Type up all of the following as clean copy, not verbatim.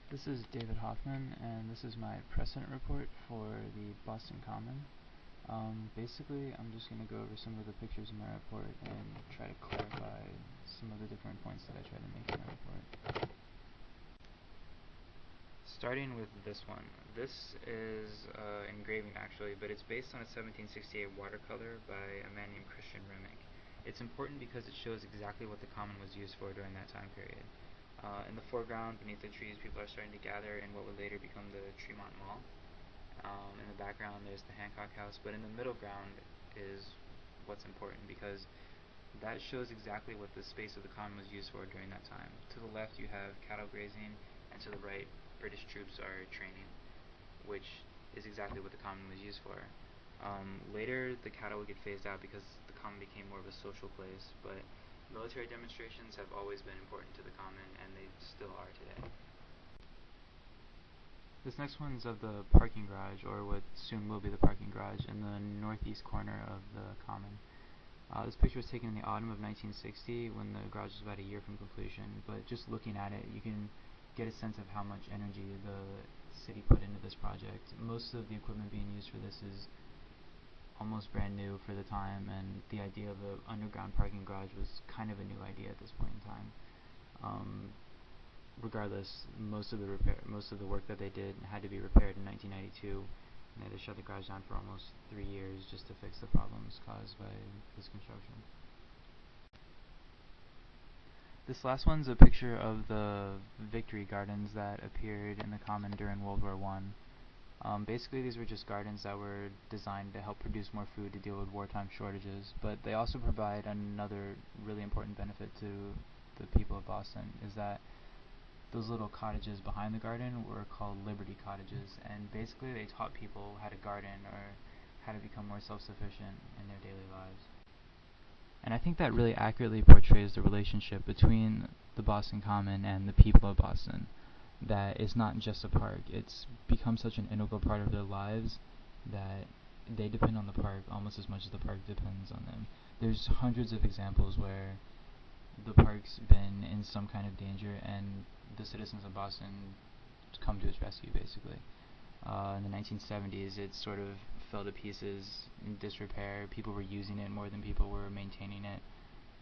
This is David Hoffman, and this is my precedent report for the Boston Common. Basically, I'm just going to go over some of the pictures in my report and try to clarify some of the different points that I try to make in my report. Starting with this one. This is engraving actually, but it's based on a 1768 watercolor by a man named Christian Remick. It's important because it shows exactly what the common was used for during that time period. In the foreground, beneath the trees, people are starting to gather in what would later become the Tremont Mall. In the background, there's the Hancock House, but in the middle ground is what's important because that shows exactly what the space of the common was used for during that time. To the left, you have cattle grazing, and to the right, British troops are training, which is exactly what the common was used for. Later, the cattle would get phased out because the common became more of a social place, but military demonstrations have always been important to the common, and they still are today. This next one's of the parking garage, or what soon will be the parking garage, in the northeast corner of the common. This picture was taken in the autumn of 1960 when the garage was about a year from completion, but just looking at it, you can get a sense of how much energy the city put into this project. Most of the equipment being used for this is almost brand new for the time, and the idea of an underground parking garage was kind of a new idea at this point in time. Regardless, most of the work that they did had to be repaired in 1992, and they had to shut the garage down for almost 3 years just to fix the problems caused by this construction. This last one's a picture of the Victory Gardens that appeared in the common during World War I. Basically, these were just gardens that were designed to help produce more food to deal with wartime shortages, but they also provide another really important benefit to the people of Boston, is that those little cottages behind the garden were called Liberty Cottages, and basically they taught people how to garden or how to become more self-sufficient in their daily lives. And I think that really accurately portrays the relationship between the Boston Common and the people of Boston. That it's not just a park, it's become such an integral part of their lives that they depend on the park almost as much as the park depends on them. There's hundreds of examples where the park's been in some kind of danger and the citizens of Boston come to its rescue, basically. In the 1970s, it sort of fell to pieces in disrepair. People were using it more than people were maintaining it,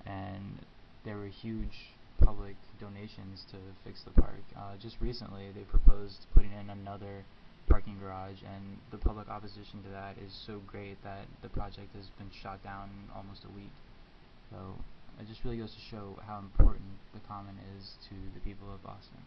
and there were huge public donations to fix the park. Just recently, they proposed putting in another parking garage, and the public opposition to that is so great that the project has been shot down in almost a week. So it just really goes to show how important the common is to the people of Boston.